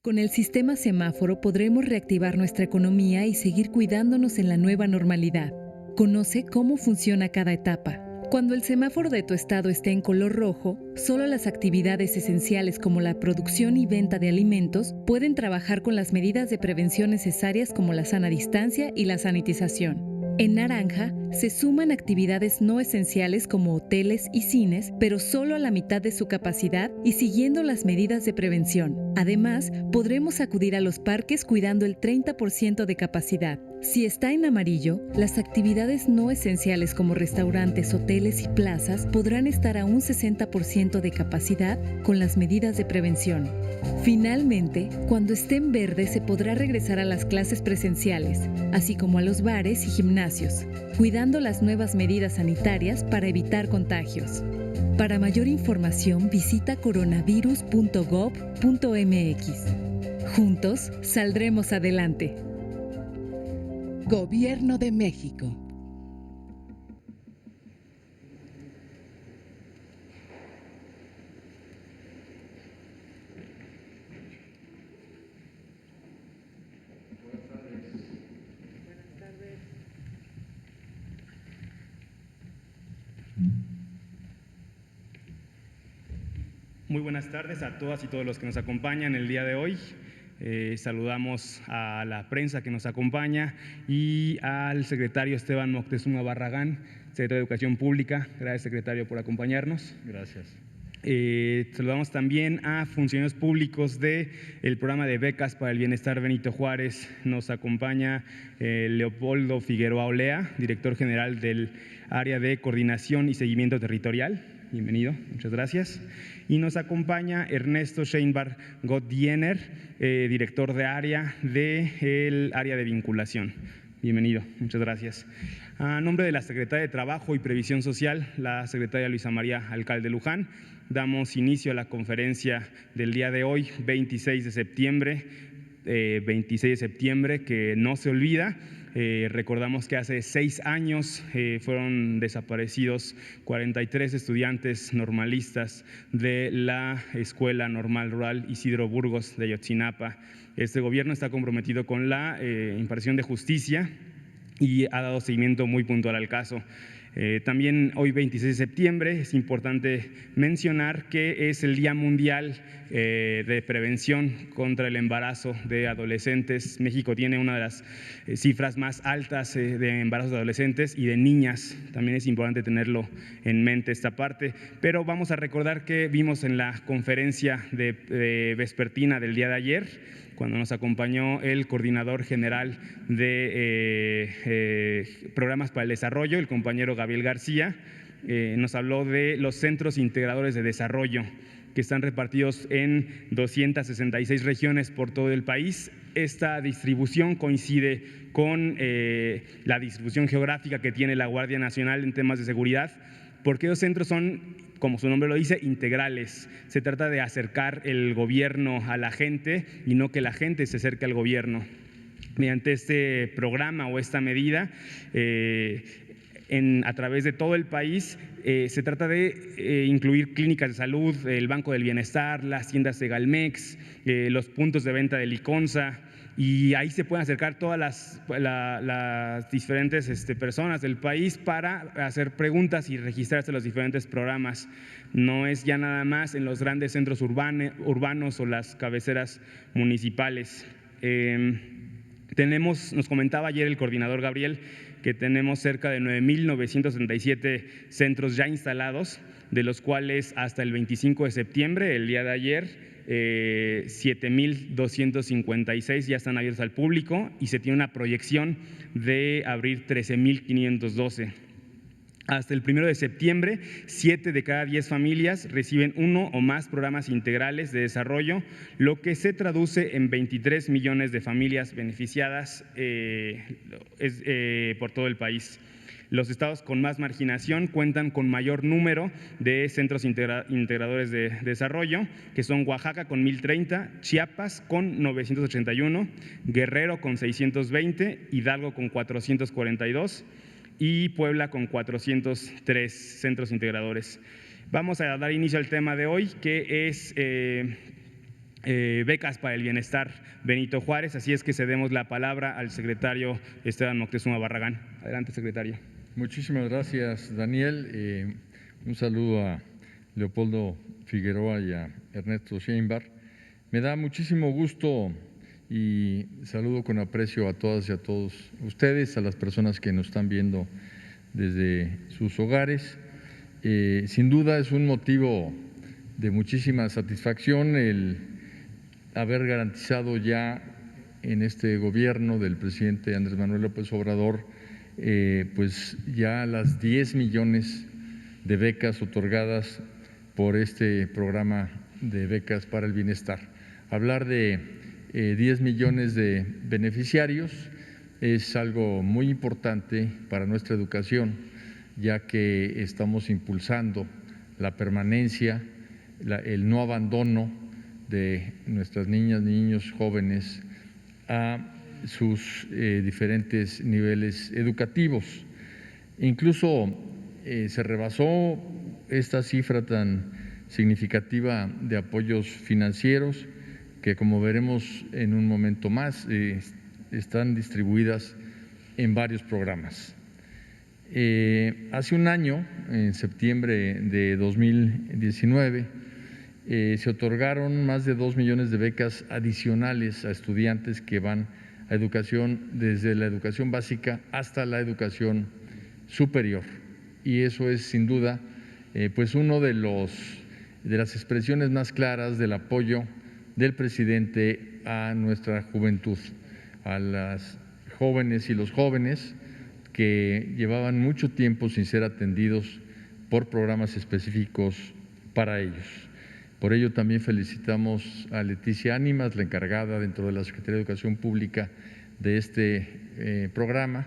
Con el sistema semáforo podremos reactivar nuestra economía y seguir cuidándonos en la nueva normalidad. Conoce cómo funciona cada etapa. Cuando el semáforo de tu estado esté en color rojo, solo las actividades esenciales como la producción y venta de alimentos pueden trabajar con las medidas de prevención necesarias como la sana distancia y la sanitización. En naranja, se suman actividades no esenciales como hoteles y cines, pero solo a la mitad de su capacidad y siguiendo las medidas de prevención. Además, podremos acudir a los parques cuidando el 30% de capacidad. Si está en amarillo, las actividades no esenciales como restaurantes, hoteles y plazas podrán estar a un 60% de capacidad con las medidas de prevención. Finalmente, cuando esté en verde se podrá regresar a las clases presenciales, así como a los bares y gimnasios, cuidando las nuevas medidas sanitarias para evitar contagios. Para mayor información visita coronavirus.gov.mx. Juntos saldremos adelante. Gobierno de México. Muy buenas tardes a todas y todos los que nos acompañan el día de hoy. Saludamos a la prensa que nos acompaña y al secretario Esteban Moctezuma Barragán, secretario de Educación Pública. Gracias, secretario, por acompañarnos. Gracias. Saludamos también a funcionarios públicos del programa de becas para el bienestar Benito Juárez. Nos acompaña Leopoldo Figueroa Olea, director general del área de coordinación y seguimiento territorial. Bienvenido, muchas gracias. Y nos acompaña Ernesto Scheinbar Gottdiener, director de área del área de vinculación. Bienvenido, muchas gracias. A nombre de la Secretaría de Trabajo y Previsión Social, la secretaria Luisa María Alcalde Luján, damos inicio a la conferencia del día de hoy, 26 de septiembre, que no se olvida. Recordamos que hace 6 años fueron desaparecidos 43 estudiantes normalistas de la Escuela Normal Rural Isidro Burgos de Ayotzinapa. Este gobierno está comprometido con la impartición de justicia y ha dado seguimiento muy puntual al caso. También hoy, 26 de septiembre, es importante mencionar que es el Día Mundial de Prevención contra el Embarazo de Adolescentes. México tiene una de las cifras más altas de embarazos de adolescentes y de niñas. También es importante tenerlo en mente esta parte. Pero vamos a recordar que vimos en la conferencia vespertina del día de ayer, cuando nos acompañó el coordinador general de Programas para el Desarrollo, el compañero Gabriel García, nos habló de los centros integradores de desarrollo que están repartidos en 266 regiones por todo el país. Esta distribución coincide con la distribución geográfica que tiene la Guardia Nacional en temas de seguridad, porque los centros son, como su nombre lo dice, integrales. Se trata de acercar el gobierno a la gente y no que la gente se acerque al gobierno. Mediante este programa o esta medida, a través de todo el país, se trata de incluir clínicas de salud, el Banco del Bienestar, las tiendas de Galmex, los puntos de venta de Liconza, y ahí se pueden acercar todas las diferentes personas del país para hacer preguntas y registrarse en los diferentes programas. No es ya nada más en los grandes centros urbanos o las cabeceras municipales. Nos comentaba ayer el coordinador Gabriel que tenemos cerca de 9,937 centros ya instalados, de los cuales hasta el 25 de septiembre, el día de ayer, 7,256 ya están abiertos al público y se tiene una proyección de abrir 13,512. Hasta el 1 de septiembre, 7 de cada 10 familias reciben uno o más programas integrales de desarrollo, lo que se traduce en 23 millones de familias beneficiadas por todo el país. Los estados con más marginación cuentan con mayor número de centros integradores de desarrollo, que son Oaxaca con 1,030, Chiapas con 981, Guerrero con 620, Hidalgo con 442 y Puebla con 403 centros integradores. Vamos a dar inicio al tema de hoy, que es becas para el bienestar Benito Juárez. Así es que cedemos la palabra al secretario Esteban Moctezuma Barragán. Adelante, secretario. Muchísimas gracias, Daniel. Un saludo a Leopoldo Figueroa y a Ernesto Sheinbar. Me da muchísimo gusto y saludo con aprecio a todas y a todos ustedes, a las personas que nos están viendo desde sus hogares. Sin duda es un motivo de muchísima satisfacción el haber garantizado ya en este gobierno del presidente Andrés Manuel López Obrador pues ya las 10 millones de becas otorgadas por este programa de becas para el bienestar. Hablar de 10 millones de beneficiarios es algo muy importante para nuestra educación, ya que estamos impulsando la permanencia, el no abandono de nuestras niñas, niños, jóvenes a sus diferentes niveles educativos. Incluso se rebasó esta cifra tan significativa de apoyos financieros que, como veremos en un momento más, están distribuidas en varios programas. Hace un año, en septiembre de 2019, se otorgaron más de 2 millones de becas adicionales a estudiantes que van a educación, desde la educación básica hasta la educación superior. Y eso es sin duda pues uno de las expresiones más claras del apoyo del presidente a nuestra juventud, a las jóvenes y los jóvenes que llevaban mucho tiempo sin ser atendidos por programas específicos para ellos. Por ello también felicitamos a Leticia Ánimas, la encargada dentro de la Secretaría de Educación Pública de este programa,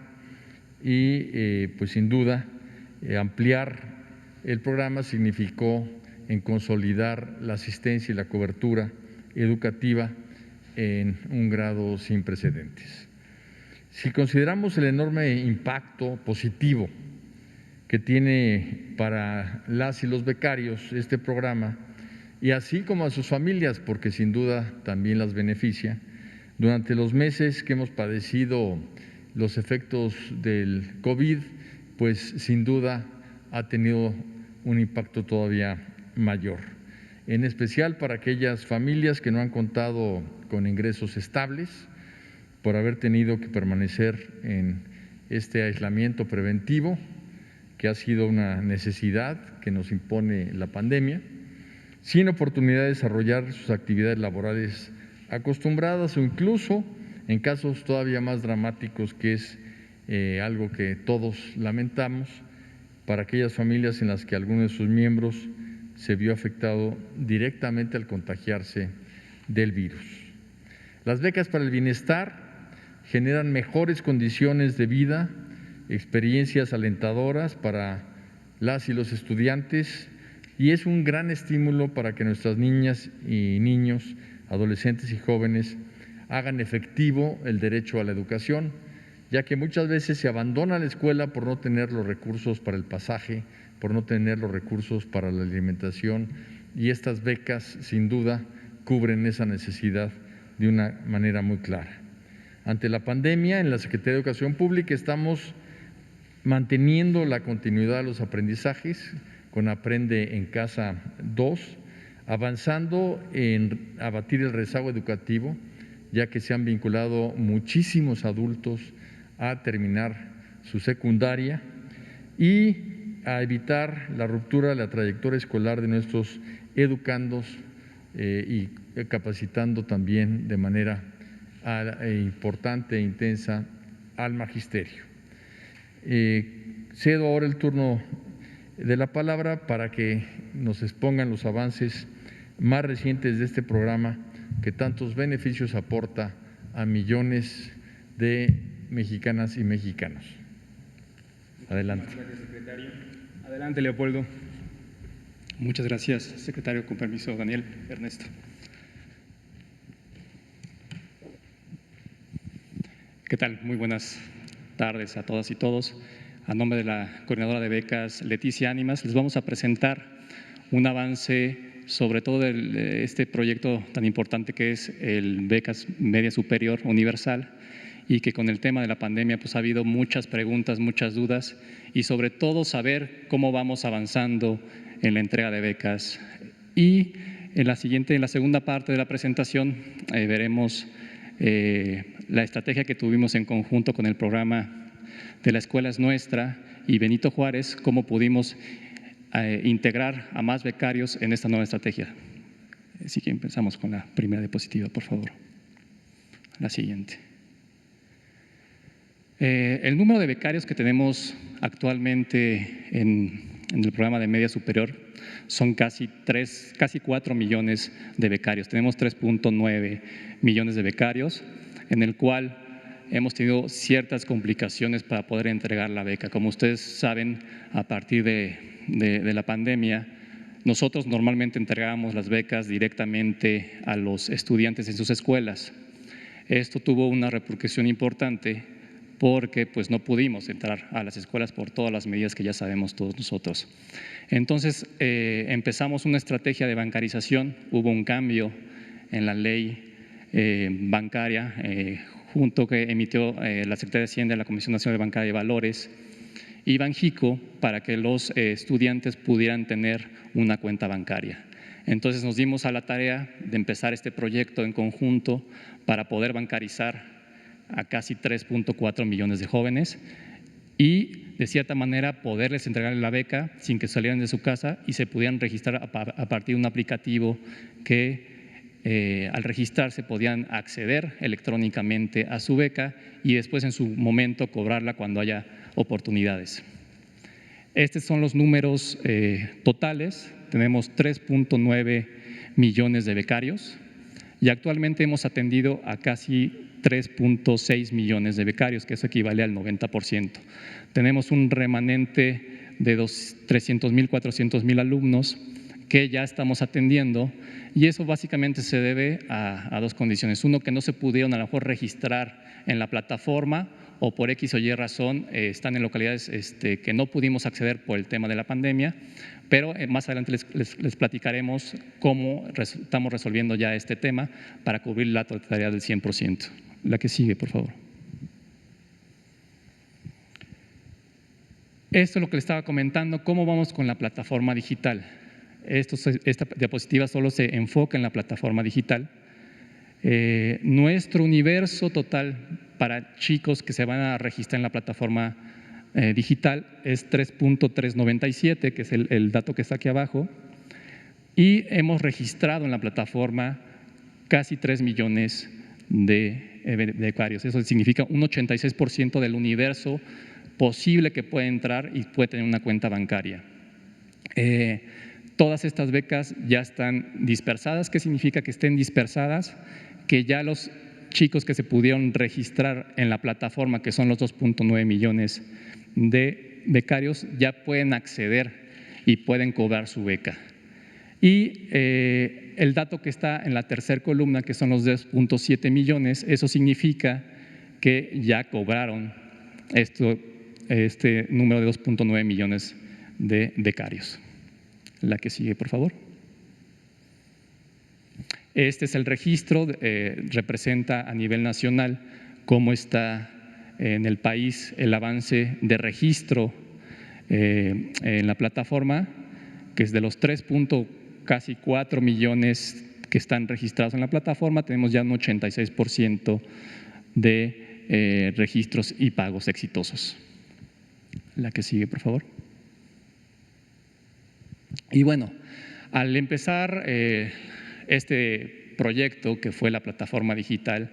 y pues sin duda ampliar el programa significó en consolidar la asistencia y la cobertura educativa en un grado sin precedentes. Si consideramos el enorme impacto positivo que tiene para las y los becarios este programa, y así como a sus familias, porque sin duda también las beneficia, durante los meses que hemos padecido los efectos del COVID, pues sin duda ha tenido un impacto todavía mayor, en especial para aquellas familias que no han contado con ingresos estables, por haber tenido que permanecer en este aislamiento preventivo, que ha sido una necesidad que nos impone la pandemia, sin oportunidad de desarrollar sus actividades laborales acostumbradas, o incluso en casos todavía más dramáticos, que es algo que todos lamentamos, para aquellas familias en las que alguno de sus miembros se vio afectado directamente al contagiarse del virus. Las becas para el bienestar generan mejores condiciones de vida, experiencias alentadoras para las y los estudiantes, y es un gran estímulo para que nuestras niñas y niños, adolescentes y jóvenes hagan efectivo el derecho a la educación, ya que muchas veces se abandona la escuela por no tener los recursos para el pasaje, por no tener los recursos para la alimentación, y estas becas sin duda cubren esa necesidad de una manera muy clara. Ante la pandemia, en la Secretaría de Educación Pública estamos manteniendo la continuidad de los aprendizajes con Aprende en Casa 2, avanzando en abatir el rezago educativo, ya que se han vinculado muchísimos adultos a terminar su secundaria, y a evitar la ruptura de la trayectoria escolar de nuestros educandos y capacitando también de manera importante e intensa al magisterio. Cedo ahora el turno de la palabra para que nos expongan los avances más recientes de este programa que tantos beneficios aporta a millones de mexicanas y mexicanos. Adelante. Gracias, secretario. Adelante, Leopoldo. Muchas gracias, secretario. Con permiso, Daniel, Ernesto. ¿Qué tal? Muy buenas tardes a todas y todos. A nombre de la coordinadora de becas, Leticia Ánimas, les vamos a presentar un avance sobre todo de este proyecto tan importante que es el Becas Media Superior Universal, y que con el tema de la pandemia pues ha habido muchas preguntas, muchas dudas, y sobre todo saber cómo vamos avanzando en la entrega de becas. Y en la segunda parte de la presentación veremos la estrategia que tuvimos en conjunto con el programa de La Escuela es Nuestra y Benito Juárez, cómo pudimos integrar a más becarios en esta nueva estrategia. Así que empezamos con la primera diapositiva, por favor. La siguiente. El número de becarios que tenemos actualmente en el programa de media superior son casi 4 millones de becarios. Tenemos 3.9 millones de becarios, en el cual hemos tenido ciertas complicaciones para poder entregar la beca. Como ustedes saben, a partir de la pandemia, nosotros normalmente entregábamos las becas directamente a los estudiantes en sus escuelas. Esto tuvo una repercusión importante porque pues no pudimos entrar a las escuelas por todas las medidas que ya sabemos todos nosotros. Entonces empezamos una estrategia de bancarización, hubo un cambio en la ley bancaria junto que emitió la Secretaría de Hacienda, la Comisión Nacional Bancaria de Valores y Banjico para que los estudiantes pudieran tener una cuenta bancaria. Entonces nos dimos a la tarea de empezar este proyecto en conjunto para poder bancarizar a casi 3.4 millones de jóvenes y de cierta manera poderles entregar la beca sin que salieran de su casa y se pudieran registrar a partir de un aplicativo que al registrarse podían acceder electrónicamente a su beca y después en su momento cobrarla cuando haya oportunidades. Estos son los números totales. Tenemos 3.9 millones de becarios y actualmente hemos atendido a casi 3.6 millones de becarios, que eso equivale al 90%. Tenemos un remanente de 300,000, 400,000 alumnos que ya estamos atendiendo y eso básicamente se debe a dos condiciones. Uno, que no se pudieron a lo mejor registrar en la plataforma o por X o Y razón están en localidades que no pudimos acceder por el tema de la pandemia, pero más adelante les platicaremos cómo estamos resolviendo ya este tema para cubrir la totalidad del 100%. La que sigue, por favor. Esto es lo que les estaba comentando, cómo vamos con la plataforma digital. Esta diapositiva solo se enfoca en la plataforma digital. Nuestro universo total para chicos que se van a registrar en la plataforma digital es 3.397, que es el dato que está aquí abajo, y hemos registrado en la plataforma casi 3 millones de becarios. Eso significa un 86% del universo posible que puede entrar y puede tener una cuenta bancaria. Todas estas becas ya están dispersadas. ¿Qué significa que estén dispersadas? Que ya los chicos que se pudieron registrar en la plataforma, que son los 2.9 millones de becarios, ya pueden acceder y pueden cobrar su beca. Y el dato que está en la tercera columna, que son los 2.7 millones, eso significa que ya cobraron este número de 2.9 millones de becarios. La que sigue, por favor. Este es el registro, representa a nivel nacional cómo está en el país el avance de registro en la plataforma, que es de los casi 4 millones que están registrados en la plataforma, tenemos ya un 86% de registros y pagos exitosos. La que sigue, por favor. Y bueno, al empezar este proyecto que fue la plataforma digital,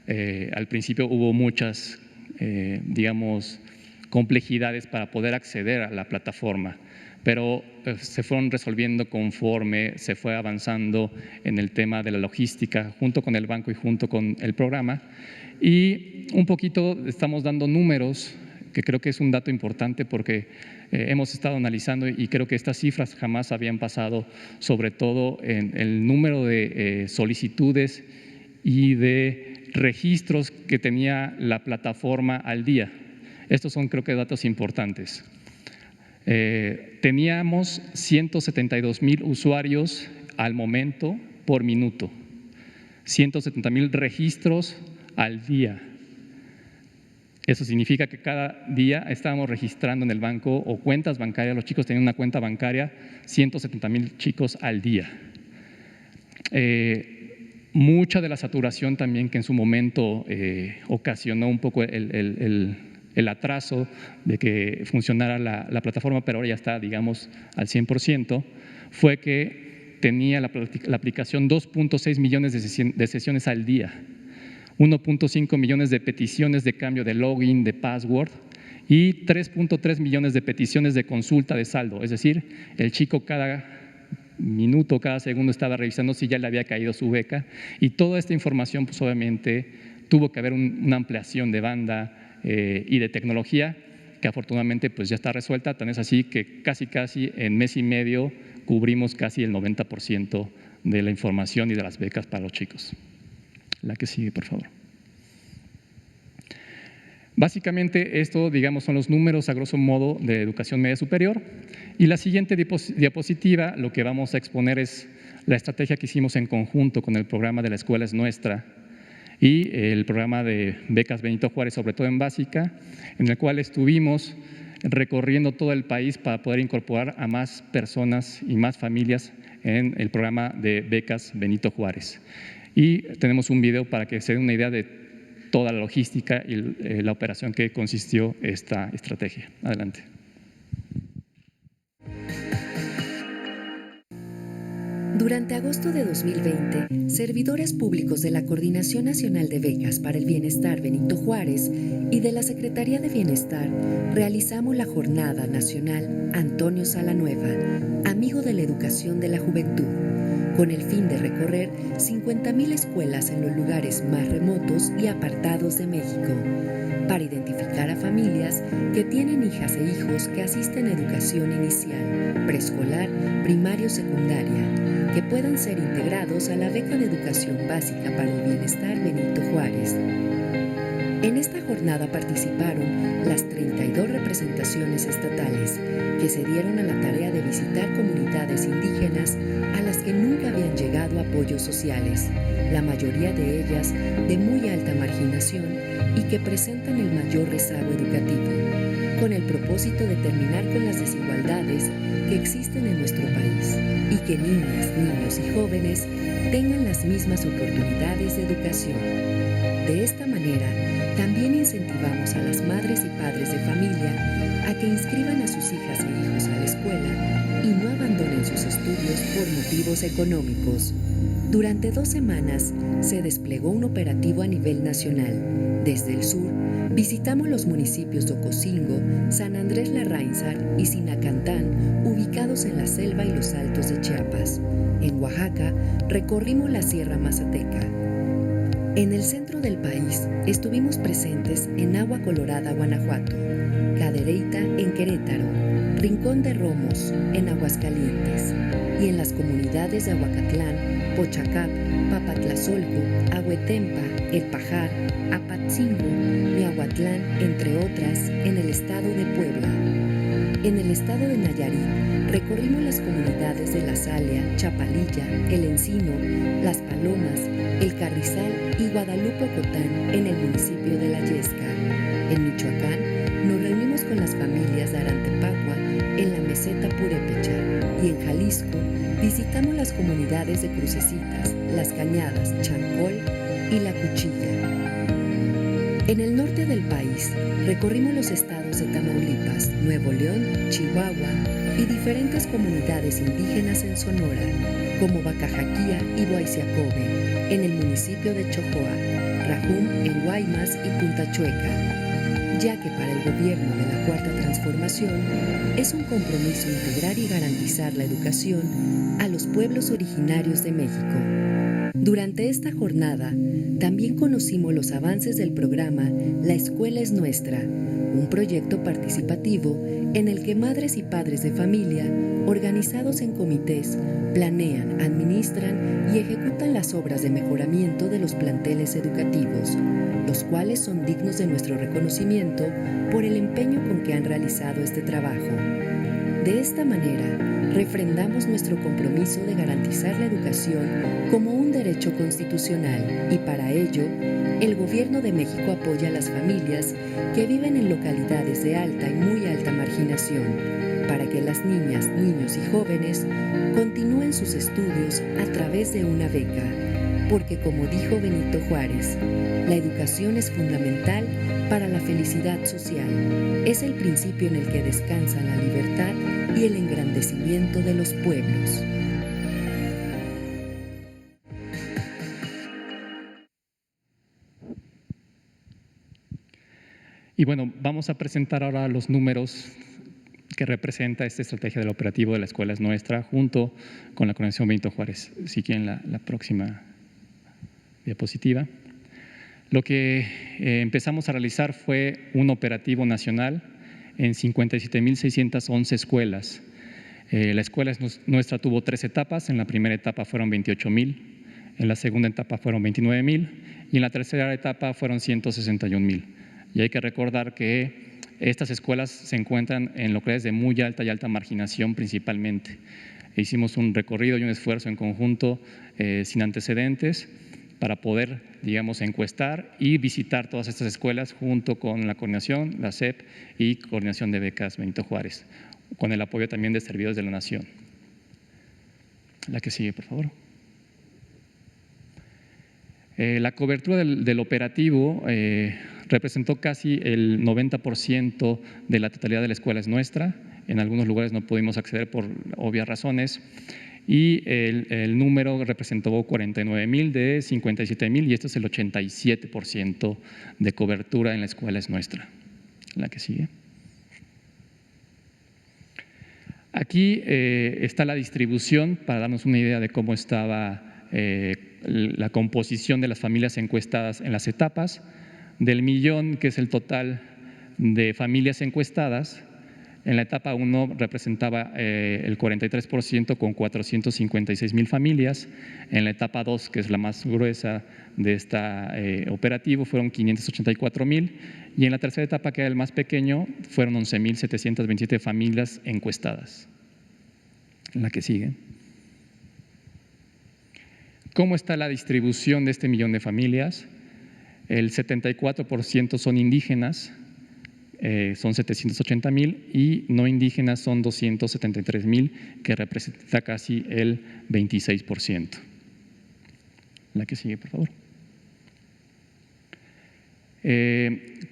al principio hubo muchas, complejidades para poder acceder a la plataforma, pero se fueron resolviendo conforme se fue avanzando en el tema de la logística junto con el banco y junto con el programa. Y un poquito estamos dando números, que creo que es un dato importante porque hemos estado analizando y creo que estas cifras jamás habían pasado, sobre todo en el número de solicitudes y de registros que tenía la plataforma al día. Estos son, creo que, datos importantes. Teníamos 172,000 usuarios al momento por minuto, 170,000 registros al día. Eso significa que cada día estábamos registrando en el banco o cuentas bancarias, los chicos tenían una cuenta bancaria, 170,000 chicos al día. Mucha de la saturación también que en su momento ocasionó un poco el atraso de que funcionara la plataforma, pero ahora ya está, digamos, al 100%, fue que tenía la aplicación 2.6 millones de sesiones al día, 1.5 millones de peticiones de cambio de login, de password y 3.3 millones de peticiones de consulta de saldo. Es decir, el chico cada minuto, cada segundo estaba revisando si ya le había caído su beca, y toda esta información pues obviamente tuvo que haber una ampliación de banda y de tecnología que afortunadamente pues ya está resuelta. Tan es así que casi en mes y medio cubrimos casi el 90% de la información y de las becas para los chicos. La que sigue, por favor. Básicamente esto, digamos, son los números a grosso modo de educación media superior, y la siguiente diapositiva lo que vamos a exponer es la estrategia que hicimos en conjunto con el programa de La Escuela es Nuestra y el programa de becas Benito Juárez, sobre todo en básica, en el cual estuvimos recorriendo todo el país para poder incorporar a más personas y más familias en el programa de becas Benito Juárez. Y tenemos un video para que se den una idea de toda la logística y la operación que consistió esta estrategia. Adelante. Durante agosto de 2020, servidores públicos de la Coordinación Nacional de Becas para el Bienestar Benito Juárez y de la Secretaría de Bienestar realizamos la Jornada Nacional Antonio Salanueva, Amigo de la Educación de la Juventud, con el fin de recorrer 50,000 escuelas en los lugares más remotos y apartados de México, para identificar a familias que tienen hijas e hijos que asisten a educación inicial, preescolar, primaria o secundaria, que puedan ser integrados a la beca de educación básica para el bienestar Benito Juárez. En esta jornada participaron las 32 representaciones estatales que se dieron a la tarea de visitar comunidades indígenas a las que nunca habían llegado apoyos sociales, la mayoría de ellas de muy alta marginación y que presentan el mayor rezago educativo, con el propósito de terminar con las desigualdades que existen en nuestro país y que niñas, niños y jóvenes tengan las mismas oportunidades de educación. De esta manera, también incentivamos a las madres y padres de familia a que inscriban a sus hijas e hijos a la escuela y no abandonen sus estudios por motivos económicos. Durante 2 semanas se desplegó un operativo a nivel nacional. Desde el sur, visitamos los municipios de Ocosingo, San Andrés Larráinzar y Sinacantán, ubicados en la selva y los altos de Chiapas. En Oaxaca, recorrimos la Sierra Mazateca. En el centro del país, estuvimos presentes en Agua Colorada, Guanajuato, Cadereyta, en Querétaro, Rincón de Romos, en Aguascalientes, y en las comunidades de Aguacatlán, Pochacap, Papatlazolco, Ahuetempa, El Pajar, Apatzingo, Miahuatlán, entre otras, en el estado de Puebla. En el estado de Nayarit, recorrimos las comunidades de La Salia, Chapalilla, El Encino, Las Palomas, El Carrizal y Guadalupe Ocotán, en el municipio de La Yesca. En Michoacán, nos reunimos con las familias de Arantepacua, en la meseta Purépecha, y en Jalisco, visitamos las comunidades de Crucecitas, Las Cañadas, Chancol y La Cuchilla. En el norte del país, recorrimos los estados de Tamaulipas, Nuevo León, Chihuahua y diferentes comunidades indígenas en Sonora, como Bacajaquía y Boaiseacobe, en el municipio de Chojoa, Rajum en Guaymas y Punta Chueca, ya que para el gobierno de la Cuarta Transformación es un compromiso integrar y garantizar la educación a los pueblos originarios de México. Durante esta jornada, también conocimos los avances del programa La Escuela es Nuestra, un proyecto participativo en el que madres y padres de familia, organizados en comités, planean, administran y ejecutan las obras de mejoramiento de los planteles educativos, los cuales son dignos de nuestro reconocimiento por el empeño con que han realizado este trabajo. De esta manera, refrendamos nuestro compromiso de garantizar la educación como un derecho constitucional y para ello, el Gobierno de México apoya a las familias que viven en localidades de alta y muy alta marginación para que las niñas, niños y jóvenes continúen sus estudios a través de una beca. Porque como dijo Benito Juárez, la educación es fundamental para la felicidad social. Es el principio en el que descansa la libertad y el engrandecimiento de los pueblos. Y bueno, vamos a presentar ahora los números que representa esta estrategia del operativo de la Escuela es Nuestra junto con la Coordinación Benito Juárez. Si quieren la próxima diapositiva. Lo que empezamos a realizar fue un operativo nacional en 57.611 escuelas. La Escuela es Nuestra tuvo 3 etapas. En la primera etapa fueron 28,000, en la segunda etapa fueron 29,000 y en la tercera etapa fueron 161,000. Y hay que recordar que estas escuelas se encuentran en localidades de muy alta y alta marginación principalmente. Hicimos un recorrido y un esfuerzo en conjunto sin antecedentes para poder, digamos, encuestar y visitar todas estas escuelas junto con la coordinación, la SEP y Coordinación de Becas Benito Juárez, con el apoyo también de servidores de la Nación. La que sigue, por favor. La cobertura del operativo representó casi el 90% de la totalidad de la Escuela es Nuestra. En algunos lugares no pudimos acceder por obvias razones. Y el número representó 49,000 de 57,000 y esto es el 87% de cobertura en la Escuela es Nuestra. La que sigue. Aquí está la distribución para darnos una idea de cómo estaba la composición de las familias encuestadas en las etapas. Del millón, que es el total de familias encuestadas, en la etapa 1 representaba el 43% con 456,000 familias. En la etapa 2, que es la más gruesa de este operativo, fueron 584,000. Y en la tercera etapa, que era el más pequeño, fueron 11,727 familias encuestadas. La que sigue. ¿Cómo está la distribución de este millón de familias? El 74% son indígenas, son 780,000 y no indígenas son 273,000, que representa casi el 26%. La que sigue, por favor.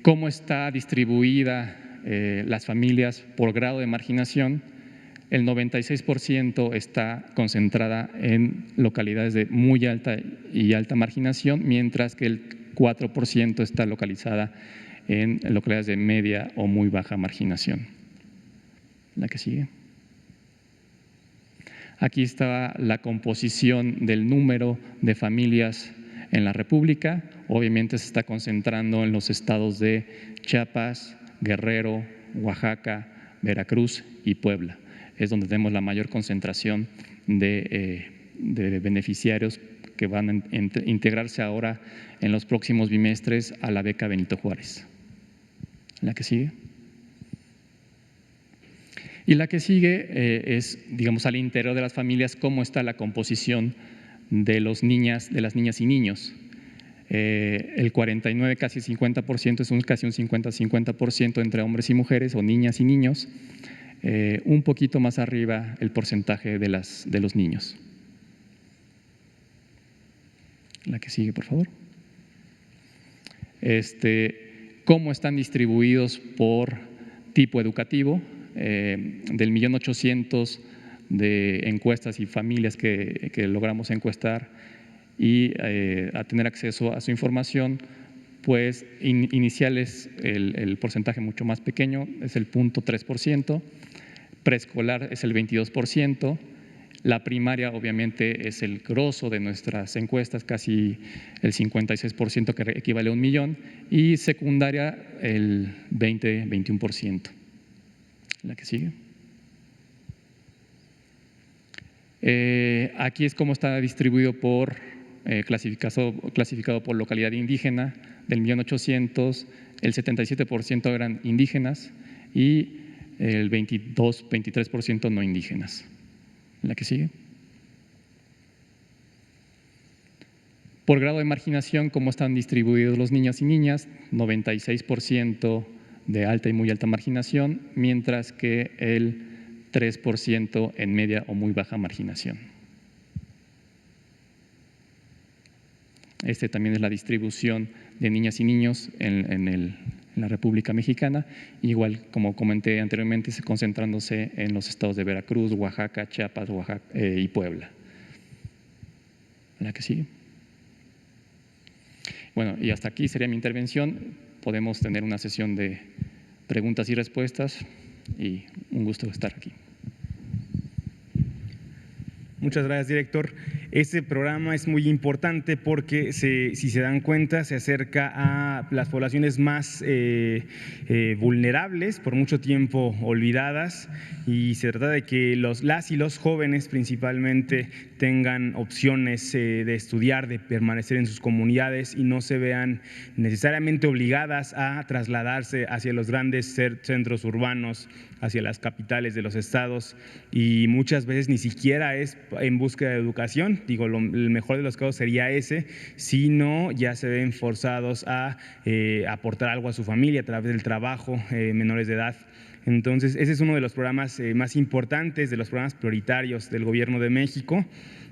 ¿Cómo está distribuida las familias por grado de marginación? El 96% está concentrada en localidades de muy alta y alta marginación, mientras que el 4% está localizada en localidades de media o muy baja marginación. La que sigue. Aquí está la composición del número de familias en la República. Obviamente se está concentrando en los estados de Chiapas, Guerrero, Oaxaca, Veracruz y Puebla. Es donde tenemos la mayor concentración de beneficiarios que van a integrarse ahora en los próximos bimestres a la beca Benito Juárez. La que sigue. Y la que sigue es, digamos, al interior de las familias, cómo está la composición de las niñas y niños. El 49, casi 50%, es casi un 50-50% entre hombres y mujeres o niñas y niños. Un poquito más arriba el porcentaje de los niños. La que sigue, por favor. ¿Cómo están distribuidos por tipo educativo? Del 1.800.000 de encuestas y familias que logramos encuestar y a tener acceso a su información, pues inicial es el porcentaje mucho más pequeño, es el 0.3%, preescolar es el 22%, la primaria obviamente es el grosso de nuestras encuestas, casi el 56%, que equivale a 1 millón, y secundaria el 21%. La que sigue. Aquí es cómo está distribuido por clasificado por localidad indígena. Del 1.800.000, el 77% eran indígenas y el 23% no indígenas. ¿La que sigue? Por grado de marginación, ¿cómo están distribuidos los niños y niñas? 96% de alta y muy alta marginación, mientras que el 3% en media o muy baja marginación. Este también es la distribución de niñas y niños en la República Mexicana, igual como comenté anteriormente, concentrándose en los estados de Veracruz, Oaxaca, Chiapas, y Puebla. ¿La que sigue? Bueno, y hasta aquí sería mi intervención. Podemos tener una sesión de preguntas y respuestas y un gusto estar aquí. Muchas gracias, director. Este programa es muy importante porque, si se dan cuenta, se acerca a las poblaciones más vulnerables, por mucho tiempo olvidadas, y se trata de que las y los jóvenes principalmente tengan opciones de estudiar, de permanecer en sus comunidades y no se vean necesariamente obligadas a trasladarse hacia los grandes centros urbanos, hacia las capitales de los estados, y muchas veces ni siquiera es en búsqueda de educación. Digo, el mejor de los casos sería ese, sino ya se ven forzados a aportar algo a su familia a través del trabajo, menores de edad. Entonces, ese es uno de los programas más importantes, de los programas prioritarios del Gobierno de México,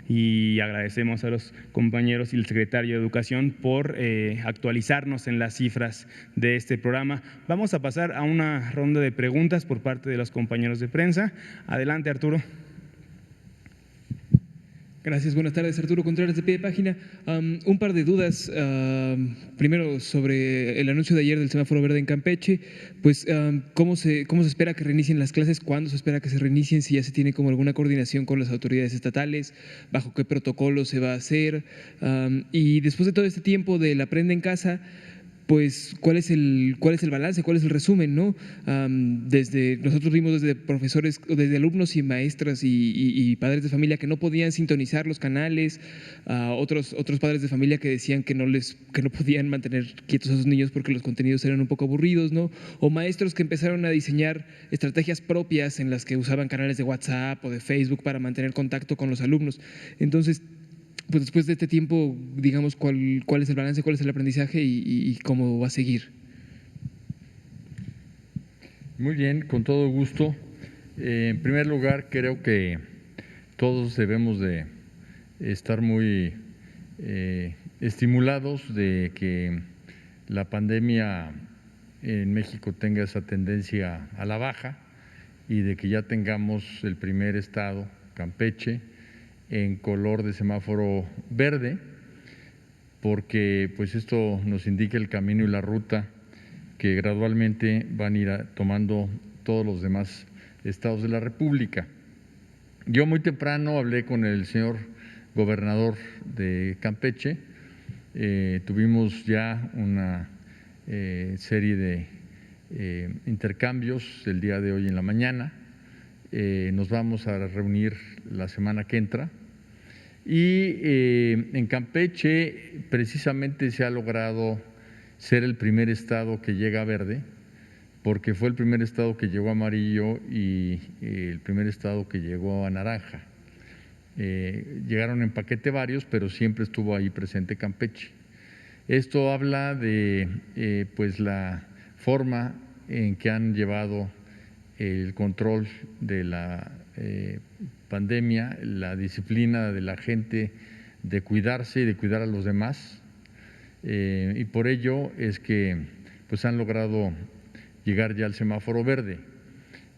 y agradecemos a los compañeros y el secretario de Educación por actualizarnos en las cifras de este programa. Vamos a pasar a una ronda de preguntas por parte de los compañeros de prensa. Adelante, Arturo. Gracias, buenas tardes. Arturo Contreras, de Pie de Página. Un par de dudas. Primero, sobre el anuncio de ayer del semáforo verde en Campeche. Pues, ¿cómo se espera que reinicien las clases? ¿Cuándo se espera que se reinicien? Si ya se tiene como alguna coordinación con las autoridades estatales, ¿bajo qué protocolo se va a hacer? Y después de todo este tiempo del Aprende en Casa, pues, ¿cuál es el balance? ¿Cuál es el resumen, no? Nosotros vimos desde profesores, desde alumnos y maestras y padres de familia que no podían sintonizar los canales, otros padres de familia que decían que no podían mantener quietos a sus niños porque los contenidos eran un poco aburridos, ¿no? O maestros que empezaron a diseñar estrategias propias en las que usaban canales de WhatsApp o de Facebook para mantener contacto con los alumnos. Entonces, pues después de este tiempo, digamos, ¿cuál es el balance, cuál es el aprendizaje y cómo va a seguir? Muy bien, con todo gusto. En primer lugar, creo que todos debemos de estar muy estimulados de que la pandemia en México tenga esa tendencia a la baja y de que ya tengamos el primer estado, Campeche, en color de semáforo verde, porque pues esto nos indica el camino y la ruta que gradualmente van a ir tomando todos los demás estados de la República. Yo muy temprano hablé con el señor gobernador de Campeche, tuvimos ya una serie de intercambios el día de hoy en la mañana, nos vamos a reunir la semana que entra. Y en Campeche precisamente se ha logrado ser el primer estado que llega a verde, porque fue el primer estado que llegó a amarillo y el primer estado que llegó a naranja. Llegaron en paquete varios, pero siempre estuvo ahí presente Campeche. Esto habla de pues la forma en que han llevado el control de la pandemia, la disciplina de la gente de cuidarse y de cuidar a los demás, y por ello es que pues han logrado llegar ya al semáforo verde.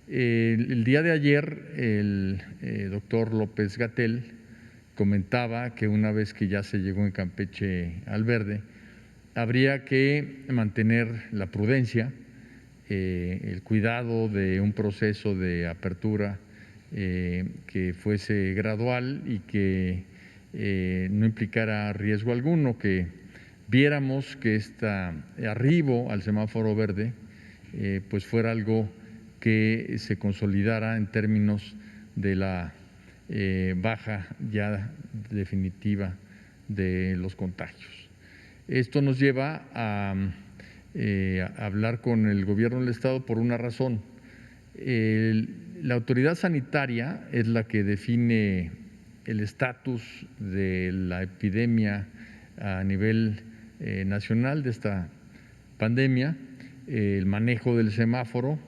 El día de ayer el doctor López-Gatell comentaba que una vez que ya se llegó en Campeche al verde, habría que mantener la prudencia, el cuidado de un proceso de apertura que fuese gradual y que no implicara riesgo alguno, que viéramos que este arribo al semáforo verde pues fuera algo que se consolidara en términos de la baja ya definitiva de los contagios. Esto nos lleva a hablar con el gobierno del estado por una razón. La autoridad sanitaria es la que define el estatus de la epidemia a nivel nacional de esta pandemia, el manejo del semáforo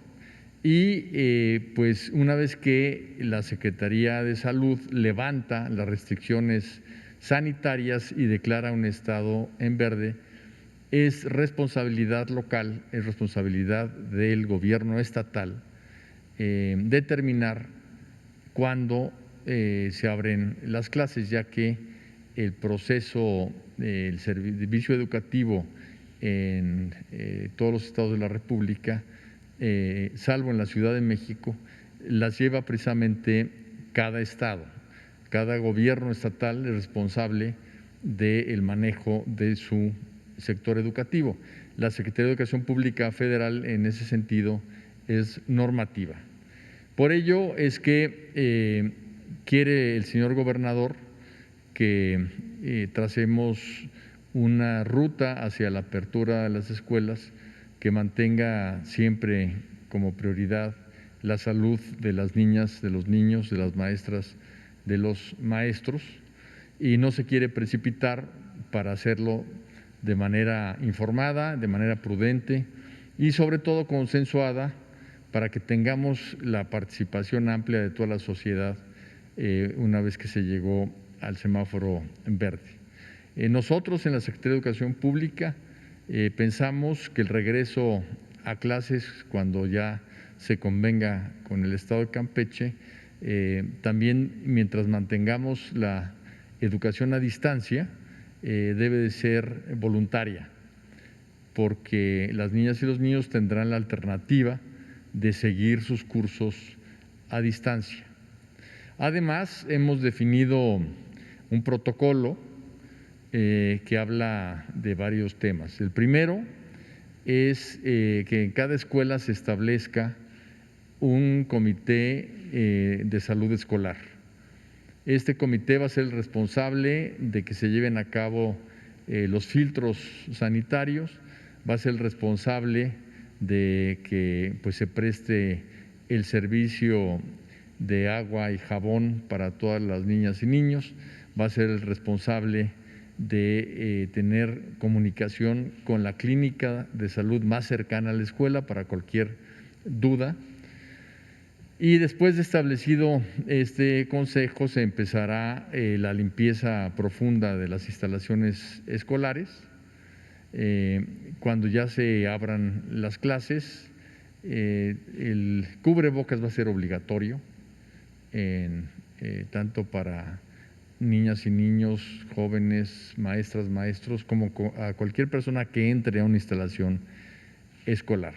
y pues una vez que la Secretaría de Salud levanta las restricciones sanitarias y declara un estado en verde, es responsabilidad local, es responsabilidad del gobierno estatal determinar cuándo se abren las clases, ya que el proceso del servicio educativo en todos los estados de la República, salvo en la Ciudad de México, las lleva precisamente cada estado. Cada gobierno estatal es responsable del manejo de su sector educativo. La Secretaría de Educación Pública Federal en ese sentido es normativa. Por ello es que quiere el señor gobernador que tracemos una ruta hacia la apertura de las escuelas que mantenga siempre como prioridad la salud de las niñas, de los niños, de las maestras, de los maestros, y no se quiere precipitar para hacerlo de manera informada, de manera prudente y sobre todo consensuada para que tengamos la participación amplia de toda la sociedad una vez que se llegó al semáforo en verde. Nosotros en la Secretaría de Educación Pública pensamos que el regreso a clases cuando ya se convenga con el Estado de Campeche, también mientras mantengamos la educación a distancia, debe de ser voluntaria, porque las niñas y los niños tendrán la alternativa de seguir sus cursos a distancia. Además, hemos definido un protocolo que habla de varios temas. El primero es que en cada escuela se establezca un comité de salud escolar. Este comité va a ser el responsable de que se lleven a cabo los filtros sanitarios, va a ser el responsable de que pues, se preste el servicio de agua y jabón para todas las niñas y niños, va a ser el responsable de tener comunicación con la clínica de salud más cercana a la escuela para cualquier duda. Y después de establecido este consejo se empezará la limpieza profunda de las instalaciones escolares. Cuando ya se abran las clases, el cubrebocas va a ser obligatorio, tanto para niñas y niños, jóvenes, maestras, maestros, como a cualquier persona que entre a una instalación escolar.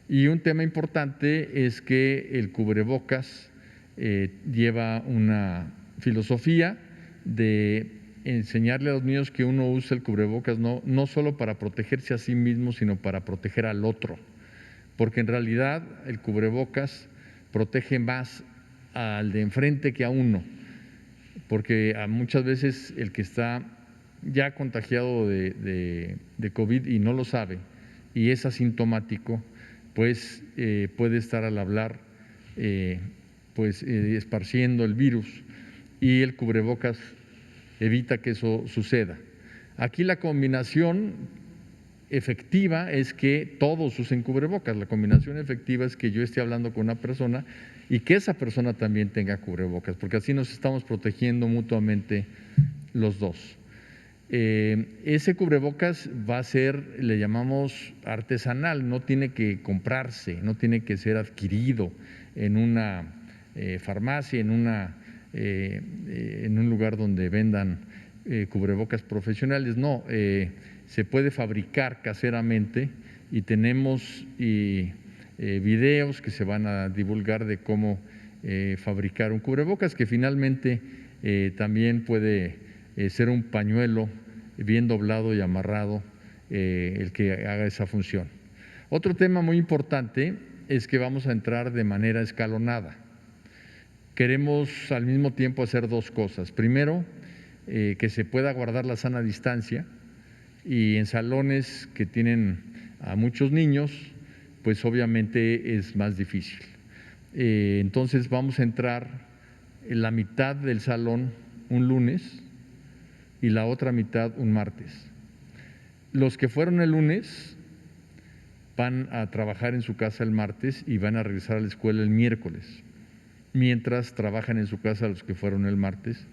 Y un tema importante es que el cubrebocas lleva una filosofía de enseñarle a los niños que uno usa el cubrebocas no solo para protegerse a sí mismo, sino para proteger al otro, porque en realidad el cubrebocas protege más al de enfrente que a uno, porque muchas veces el que está ya contagiado de COVID y no lo sabe y es asintomático, pues puede estar al hablar esparciendo el virus, y el cubrebocas evita que eso suceda. Aquí la combinación efectiva es que todos usen cubrebocas, la combinación efectiva es que yo esté hablando con una persona y que esa persona también tenga cubrebocas, porque así nos estamos protegiendo mutuamente los dos. Ese cubrebocas va a ser, le llamamos artesanal, no tiene que comprarse, no tiene que ser adquirido en una farmacia, en un lugar donde vendan cubrebocas profesionales, no, se puede fabricar caseramente y tenemos videos que se van a divulgar de cómo fabricar un cubrebocas, que finalmente también puede ser un pañuelo bien doblado y amarrado, el que haga esa función. Otro tema muy importante es que vamos a entrar de manera escalonada. Queremos al mismo tiempo hacer dos cosas. Primero, que se pueda guardar la sana distancia, y en salones que tienen a muchos niños, pues obviamente es más difícil. Entonces vamos a entrar en la mitad del salón un lunes y la otra mitad un martes. Los que fueron el lunes van a trabajar en su casa el martes y van a regresar a la escuela el miércoles, mientras trabajan en su casa los que fueron el martes,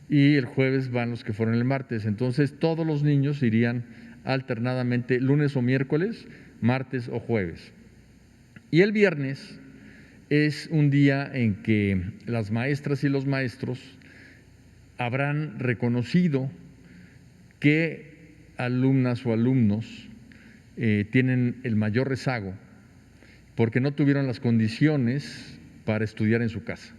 y el jueves van los que fueron el martes. Entonces todos los niños irían alternadamente lunes o miércoles, martes o jueves. Y el viernes es un día en que las maestras y los maestros habrán reconocido qué alumnas o alumnos tienen el mayor rezago porque no tuvieron las condiciones para estudiar en su casa.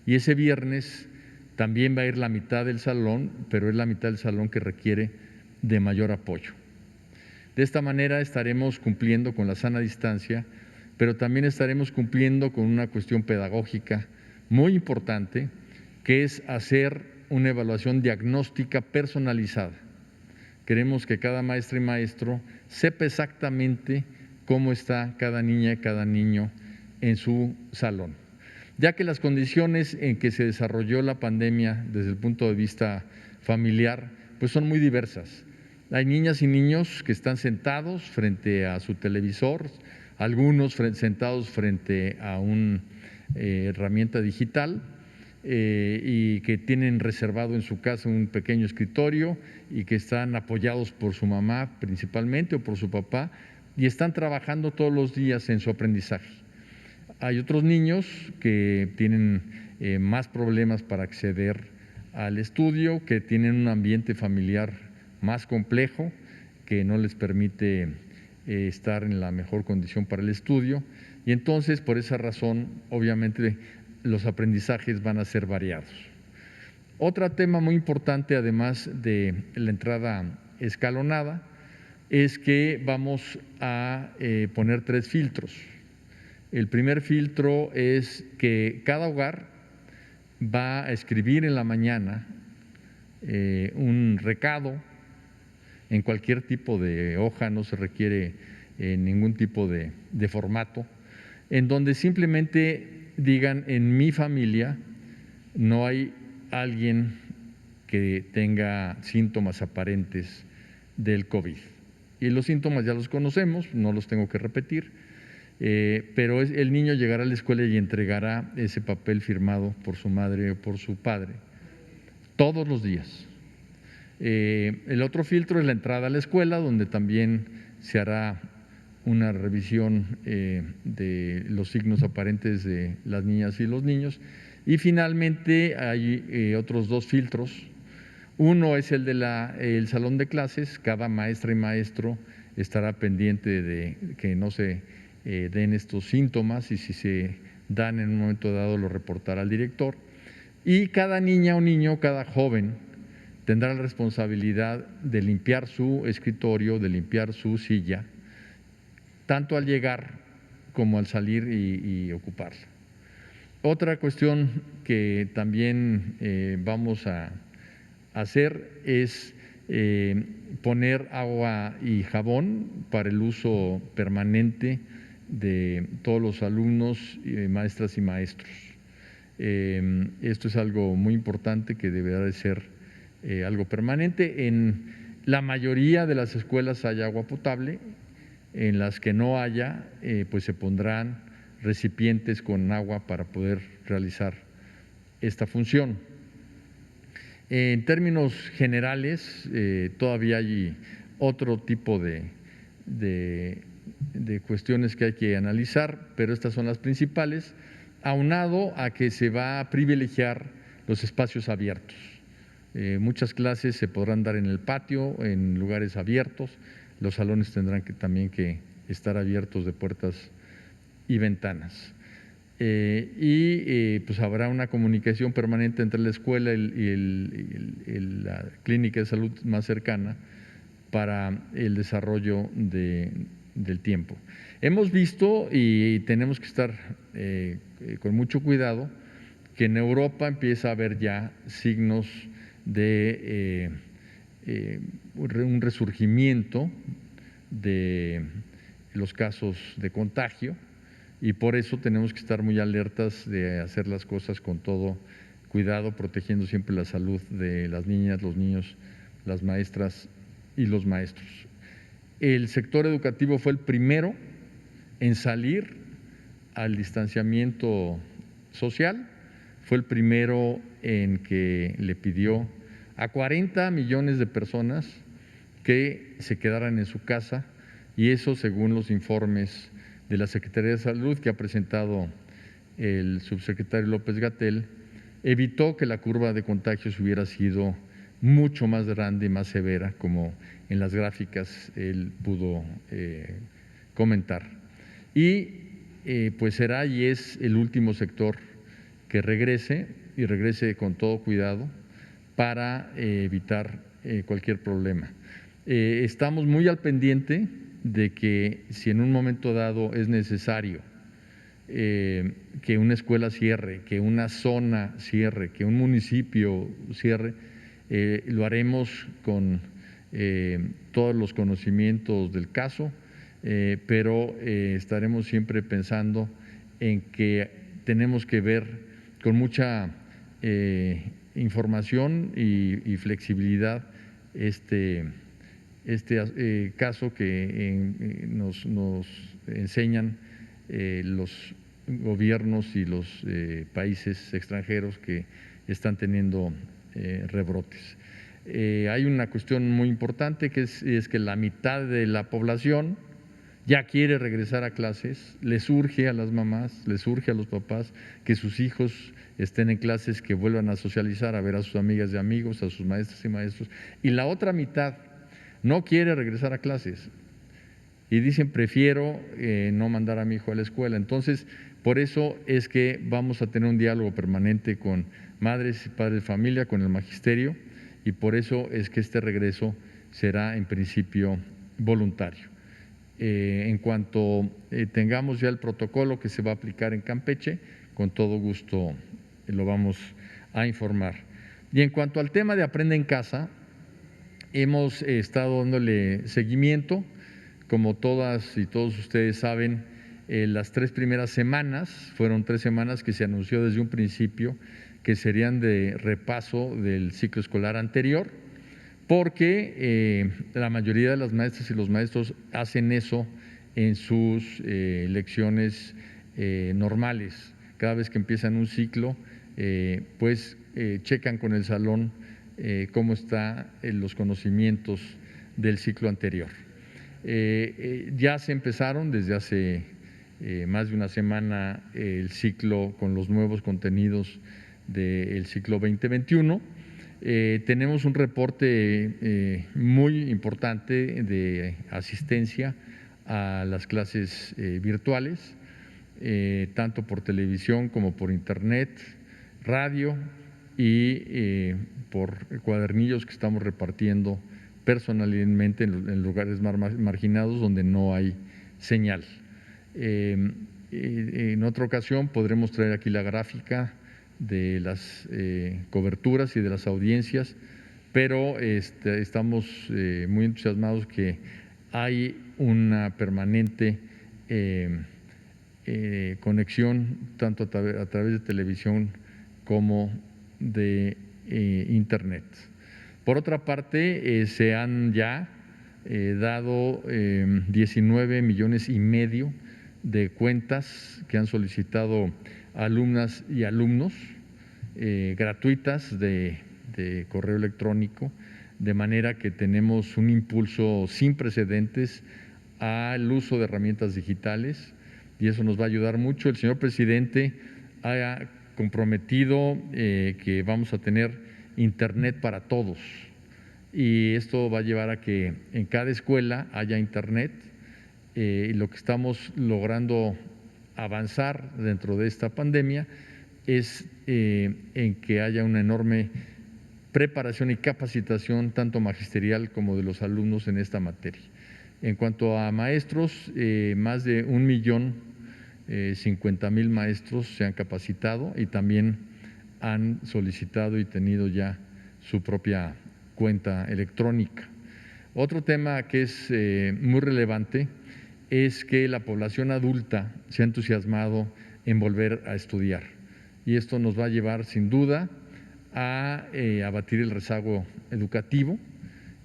Y ese viernes también va a ir la mitad del salón, pero es la mitad del salón que requiere de mayor apoyo. De esta manera estaremos cumpliendo con la sana distancia, pero también estaremos cumpliendo con una cuestión pedagógica muy importante, que es hacer una evaluación diagnóstica personalizada. Queremos que cada maestra y maestro sepa exactamente cómo está cada niña y cada niño en su salón, ya que las condiciones en que se desarrolló la pandemia desde el punto de vista familiar pues son muy diversas. Hay niñas y niños que están sentados frente a su televisor, algunos sentados frente a una herramienta digital y que tienen reservado en su casa un pequeño escritorio y que están apoyados por su mamá principalmente o por su papá y están trabajando todos los días en su aprendizaje. Hay otros niños que tienen más problemas para acceder al estudio, que tienen un ambiente familiar más complejo, que no les permite estar en la mejor condición para el estudio, y entonces por esa razón obviamente los aprendizajes van a ser variados. Otro tema muy importante, además de la entrada escalonada, es que vamos a poner 3 filtros. El primer filtro es que cada hogar va a escribir en la mañana un recado en cualquier tipo de hoja, no se requiere ningún tipo de formato, en donde simplemente digan: en mi familia no hay alguien que tenga síntomas aparentes del COVID. Y los síntomas ya los conocemos, no los tengo que repetir, pero el niño llegará a la escuela y entregará ese papel firmado por su madre o por su padre todos los días. El otro filtro es la entrada a la escuela, donde también se hará una revisión de los signos aparentes de las niñas y los niños. Y finalmente hay otros 2 filtros. Uno es el del salón de clases. Cada maestra y maestro estará pendiente de que no se den estos síntomas, y si se dan en un momento dado lo reportará al director. Y cada niña o niño, cada joven tendrá la responsabilidad de limpiar su escritorio, de limpiar su silla, tanto al llegar como al salir y ocuparla. Otra cuestión que también vamos a hacer es poner agua y jabón para el uso permanente de todos los alumnos, maestras y maestros. Esto es algo muy importante que deberá de ser algo permanente. En la mayoría de las escuelas hay agua potable. En las que no haya, pues se pondrán recipientes con agua para poder realizar esta función. En términos generales, todavía hay otro tipo de cuestiones que hay que analizar, pero estas son las principales, aunado a que se va a privilegiar los espacios abiertos. Muchas clases se podrán dar en el patio, en lugares abiertos. Los salones tendrán también que estar abiertos de puertas y ventanas. Pues habrá una comunicación permanente entre la escuela y la clínica de salud más cercana para el desarrollo del tiempo. Hemos visto, y tenemos que estar con mucho cuidado, que en Europa empieza a haber ya signos de un resurgimiento de los casos de contagio, y por eso tenemos que estar muy alertas de hacer las cosas con todo cuidado, protegiendo siempre la salud de las niñas, los niños, las maestras y los maestros. El sector educativo fue el primero en salir al distanciamiento social, fue el primero en que le pidió a 40 millones de personas que se quedaran en su casa, y eso según los informes de la Secretaría de Salud que ha presentado el subsecretario López-Gatell, evitó que la curva de contagios hubiera sido mucho más grande y más severa, como en las gráficas él pudo comentar. Y pues será y es el último sector que regrese, y regrese con todo cuidado para evitar cualquier problema. Estamos muy al pendiente de que si en un momento dado es necesario que una escuela cierre, que una zona cierre, que un municipio cierre, lo haremos con todos los conocimientos del caso, pero estaremos siempre pensando en que tenemos que ver con mucha información y flexibilidad este caso que nos enseñan los gobiernos y los países extranjeros que están teniendo rebrotes. Hay una cuestión muy importante que es que la mitad de la población ya quiere regresar a clases, les urge a las mamás, les urge a los papás que sus hijos estén en clases, que vuelvan a socializar, a ver a sus amigas y amigos, a sus maestras y maestros, y la otra mitad no quiere regresar a clases y dicen prefiero no mandar a mi hijo a la escuela. Entonces, por eso es que vamos a tener un diálogo permanente con madres y padres de familia, con el magisterio, y por eso es que este regreso será en principio voluntario. En cuanto tengamos ya el protocolo que se va a aplicar en Campeche, con todo gusto lo vamos a informar. Y en cuanto al tema de Aprende en Casa, hemos estado dándole seguimiento. Como todas y todos ustedes saben, las 3 primeras semanas fueron 3 semanas que se anunció desde un principio que serían de repaso del ciclo escolar anterior, porque la mayoría de las maestras y los maestros hacen eso en sus lecciones normales. Cada vez que empiezan un ciclo, pues checan con el salón cómo están los conocimientos del ciclo anterior. Ya se empezaron desde hace más de una semana el ciclo con los nuevos contenidos del ciclo 2021. Tenemos un reporte muy importante de asistencia a las clases virtuales, tanto por televisión como por internet, radio y por cuadernillos que estamos repartiendo personalmente en lugares marginados donde no hay señal. En otra ocasión podremos traer aquí la gráfica de las coberturas y de las audiencias, pero estamos muy entusiasmados que hay una permanente conexión tanto a través de televisión como de internet. Por otra parte, se han ya dado 19,5 millones de cuentas que han solicitado alumnas y alumnos gratuitas de correo electrónico, de manera que tenemos un impulso sin precedentes al uso de herramientas digitales, y eso nos va a ayudar mucho. El señor presidente ha comprometido que vamos a tener internet para todos, y esto va a llevar a que en cada escuela haya internet. Y lo que estamos logrando avanzar dentro de esta pandemia es en que haya una enorme preparación y capacitación tanto magisterial como de los alumnos en esta materia. En cuanto a maestros, más de 1,050,000 maestros se han capacitado y también han solicitado y tenido ya su propia cuenta electrónica. Otro tema que es muy relevante es que la población adulta se ha entusiasmado en volver a estudiar. Y esto nos va a llevar sin duda a abatir el rezago educativo.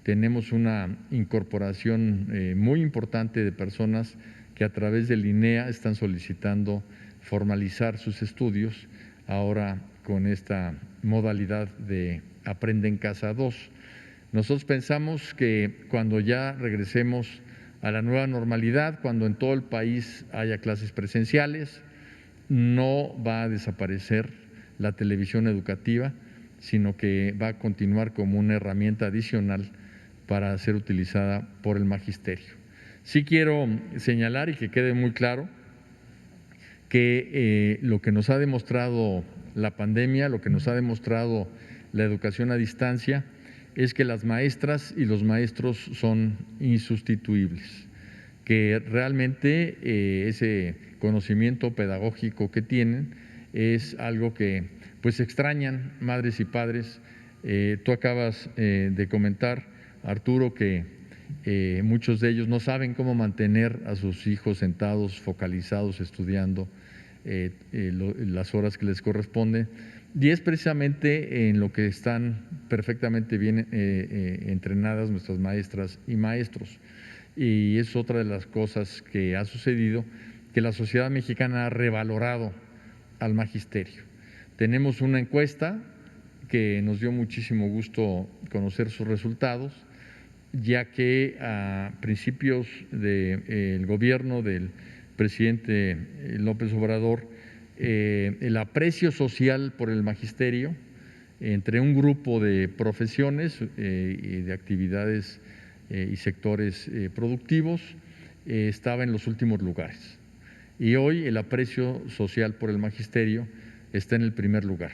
Tenemos una incorporación muy importante de personas que a través del INEA están solicitando formalizar sus estudios ahora con esta modalidad de Aprende en Casa 2. Nosotros pensamos que cuando ya regresemos a la nueva normalidad, cuando en todo el país haya clases presenciales, no va a desaparecer la televisión educativa, sino que va a continuar como una herramienta adicional para ser utilizada por el magisterio. Sí quiero señalar y que quede muy claro que lo que nos ha demostrado la pandemia, lo que nos ha demostrado la educación a distancia, es que las maestras y los maestros son insustituibles, que realmente ese conocimiento pedagógico que tienen es algo que pues extrañan madres y padres. Tú acabas de comentar, Arturo, que muchos de ellos no saben cómo mantener a sus hijos sentados, focalizados, estudiando las horas que les corresponden, y es precisamente en lo que están perfectamente bien entrenadas nuestras maestras y maestros. Y es otra de las cosas que ha sucedido, que la sociedad mexicana ha revalorado al magisterio. Tenemos una encuesta que nos dio muchísimo gusto conocer sus resultados, ya que a principios del gobierno del presidente López Obrador, el aprecio social por el magisterio entre un grupo de profesiones y de actividades y sectores productivos estaba en los últimos lugares. Y hoy el aprecio social por el magisterio está en el primer lugar.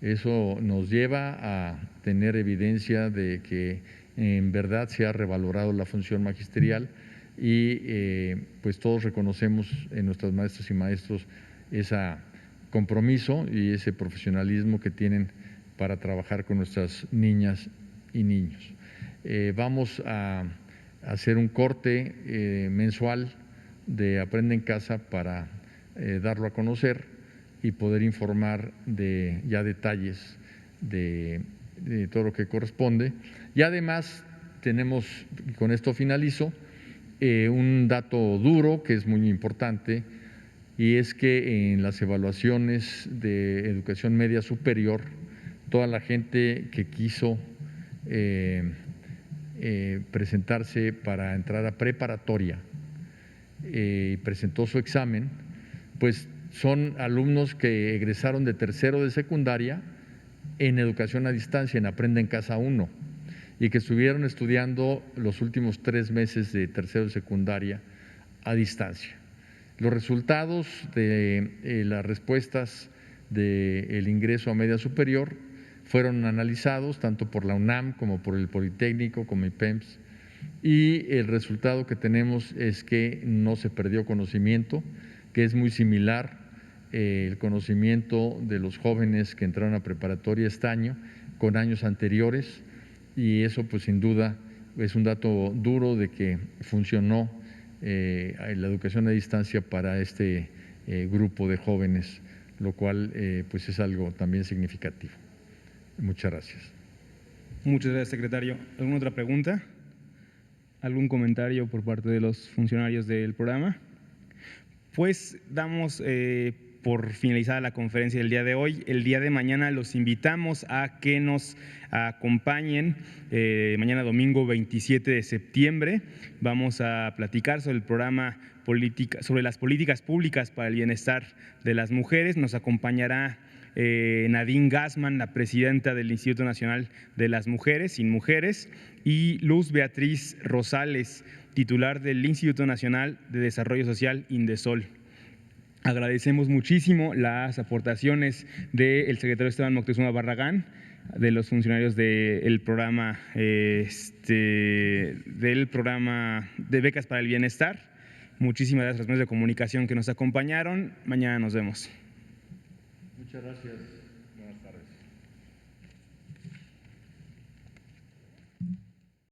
Eso nos lleva a tener evidencia de que en verdad se ha revalorado la función magisterial y pues todos reconocemos en nuestras maestras y maestros ese compromiso y ese profesionalismo que tienen para trabajar con nuestras niñas y niños. Vamos a hacer un corte mensual de Aprende en Casa para darlo a conocer y poder informar de ya detalles de todo lo que corresponde. Y además tenemos, y con esto finalizo, un dato duro que es muy importante, y es que en las evaluaciones de educación media superior, toda la gente que quiso presentarse para entrar a preparatoria y presentó su examen, pues son alumnos que egresaron de tercero de secundaria en educación a distancia, en Aprende en Casa 1, y que estuvieron estudiando los últimos 3 meses de tercero de secundaria a distancia. Los resultados de las respuestas del ingreso a media superior fueron analizados tanto por la UNAM como por el Politécnico, como IPEMS, y el resultado que tenemos es que no se perdió conocimiento, que es muy similar el conocimiento de los jóvenes que entraron a preparatoria este año con años anteriores, y eso pues sin duda es un dato duro de que funcionó la educación a distancia para este grupo de jóvenes, lo cual pues es algo también significativo. Muchas gracias. Muchas gracias, secretario. ¿Alguna otra pregunta? ¿Algún comentario por parte de los funcionarios del programa? Pues damos por finalizada la conferencia del día de hoy. El día de mañana los invitamos a que nos acompañen. Mañana domingo 27 de septiembre vamos a platicar sobre el programa sobre las políticas públicas para el bienestar de las mujeres. Nos acompañará Nadine Gassman, la presidenta del Instituto Nacional de las Mujeres, INMujeres, y Luz Beatriz Rosales, titular del Instituto Nacional de Desarrollo Social, INDESOL. Agradecemos muchísimo las aportaciones del secretario Esteban Moctezuma Barragán, de los funcionarios del programa de becas para el bienestar. Muchísimas gracias a los medios de comunicación que nos acompañaron. Mañana nos vemos. Muchas gracias.